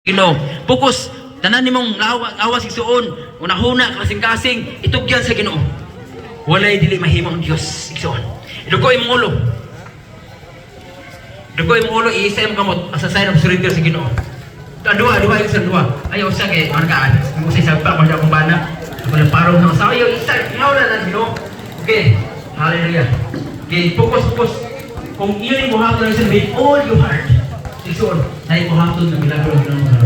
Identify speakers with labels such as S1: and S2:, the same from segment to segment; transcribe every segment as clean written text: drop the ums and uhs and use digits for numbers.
S1: Ginoo. Focus. Tanan nimong awas igsuon. Unahuna kasing-kasing itugyan sa Ginoo. Walay dili mahimo ang Dios igsuon. Dugo imong ulo. Dugo imong ulo iisa imong kamot asasay ng surrender sa Ginoo. Duha isa duha. Ayaw sa kay man kaan. Mo sa pa ko akong bana. Ako lang parong ng sa ayaw isa. Ihaw na Ginoo. Okay. Hallelujah. Okay, focus. Kung ili mo hatod sa with all your heart. Igsuon, dahil mo hatod ng milagro ng Ginoo.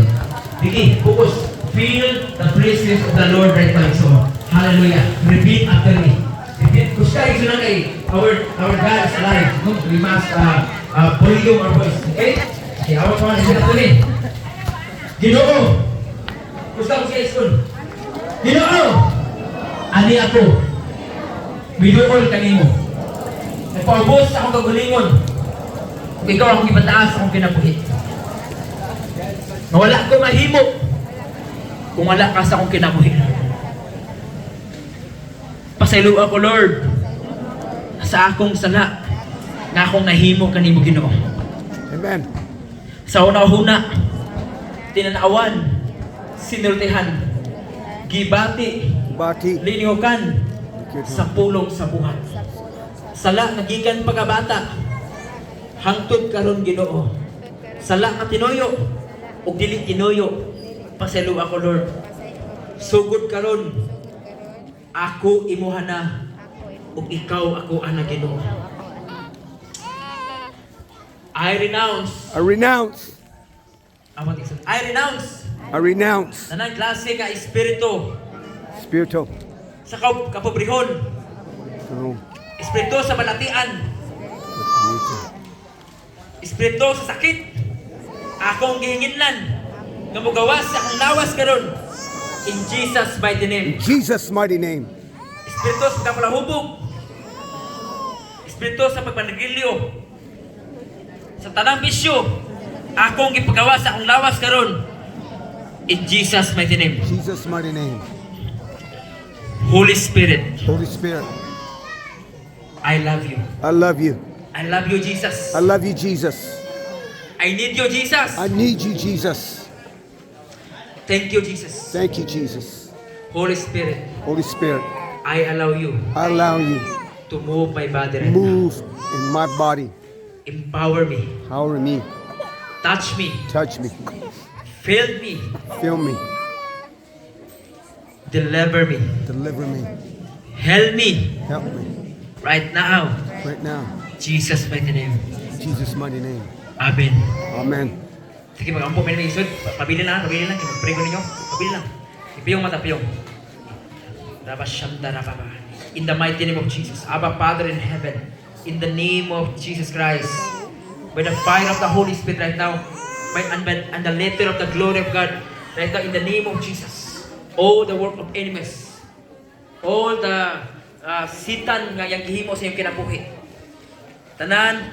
S1: Sige, focus. Feel the presence of the Lord right now. So, hallelujah. Repeat after me. Repeat. Gusto kayo sunang kay our God is alive. No? We must volume our voice. Okay? Okay, our God is alive. Ginoo. Gusto ko siya isun. Ginoo. Ani ako. Binuol kanimo. Nagpaubos sa akong kagalingon. Kung ikaw akong ibataas akong kinabuhi. Wala ko mahimo kung wala ka sa akong kinabuhi. Pasaylo ako, Lord, sa akong sala nga akong nahimo kanimo Ginoo.
S2: Amen.
S1: Sa una-una, tinanawan, sinultihan, gibati, linihukan sa pulong sa buhat. Sala nagikan pagkabata, hangtod karon Ginoo. Sala nga tinuyo, ug dili tinuyo, pasaylo ako, Lord. Sugod karon, ako imuha na, ug ikaw ako ana Ginoo. I renounce.
S2: I renounce
S1: Tanang klase ka espiritu
S2: spiritual
S1: sa kapobrehon, espiritu sa balatian, espiritu sa sakit, akong gihinginlan nga mogawas sa akong lawas karon in Jesus mighty name.
S2: in Jesus' mighty name.
S1: Espiritu sa kapalahubog, espiritu sa pagpanagilyo, sa tanang bisyo, akong gipagawa sa akong lawas karon in Jesus mighty name.
S2: Jesus' mighty name.
S1: Holy Spirit,
S2: Holy Spirit,
S1: I love you.
S2: I love you.
S1: I love you, Jesus.
S2: I love you, Jesus.
S1: I need you, Jesus.
S2: I need you, Jesus.
S1: Thank you, Jesus.
S2: Thank you, Jesus.
S1: Holy Spirit,
S2: Holy Spirit,
S1: I allow you
S2: I allow you
S1: to move my body right
S2: move in my body.
S1: now. Empower me.
S2: Power me.
S1: Touch me.
S2: Touch me.
S1: Fill me.
S2: Fill me.
S1: Deliver me.
S2: Deliver me.
S1: Help me
S2: Help me.
S1: right now.
S2: Right now.
S1: Jesus' mighty name.
S2: In Jesus' mighty name.
S1: Amen.
S2: Amen.
S1: Sige, mag-ampo may isod. Pabili lang. Pag-pray ko ninyo. Pabili lang. Ipiyong mata, piyong. In the mighty name of Jesus. Abba, Father in heaven. In the name of Jesus Christ. By the fire of the Holy Spirit right now. And the letter of the glory of God. Right now, in the name of Jesus. All the work of enemies. All the sitan nga yang gihimo sa iyong kinabuhi. Tanan,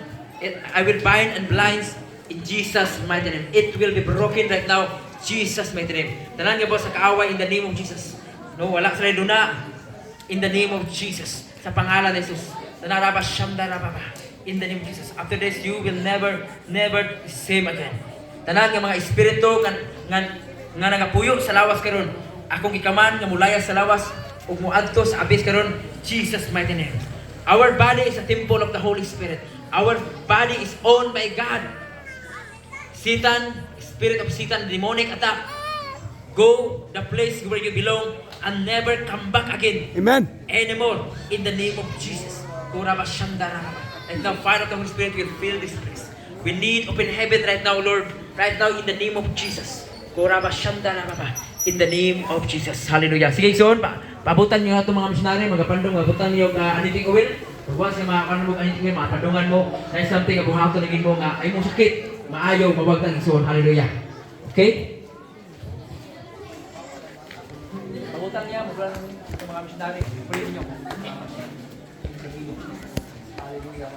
S1: I will bind and blinds in Jesus' mighty name. It will be broken right now. Jesus' mighty name. Tanan nga po sa kaaway in the name of Jesus. No, wala sa duna. In the name of Jesus. Sa pangalan ni Jesus. Tanaraba siyamdarababa. In the name of Jesus. After this, you will never the same again. Tanan nga mga espiritu nga nagapuyo sa lawas karon. Akong ikaman nga mulaya sa lawas ug muadto sa abis karon. Jesus' mighty name. Our body is a temple of the Holy Spirit. Our body is owned by God. Satan, spirit of Satan, demonic attack. Go the place where you belong and never come back again.
S2: Amen.
S1: Anymore. In the name of Jesus. And the fire of the Holy Spirit will fill this place. We need open heaven right now, Lord. Right now, in the name of Jesus. In the name of Jesus. Hallelujah. Sige, son, pabutan nyo itong mga missionary, magapandong, pabutan nyo anything oil. Pagbukas nga mga kanong anything oil, mga pandungan mo, na something nga buhato naging mo nga, ay mong sakit, maayaw, mawagtang ison. Hallelujah. Okay? Pabutan niya, magbukas itong mga missionary. Pwede nyo. Hallelujah.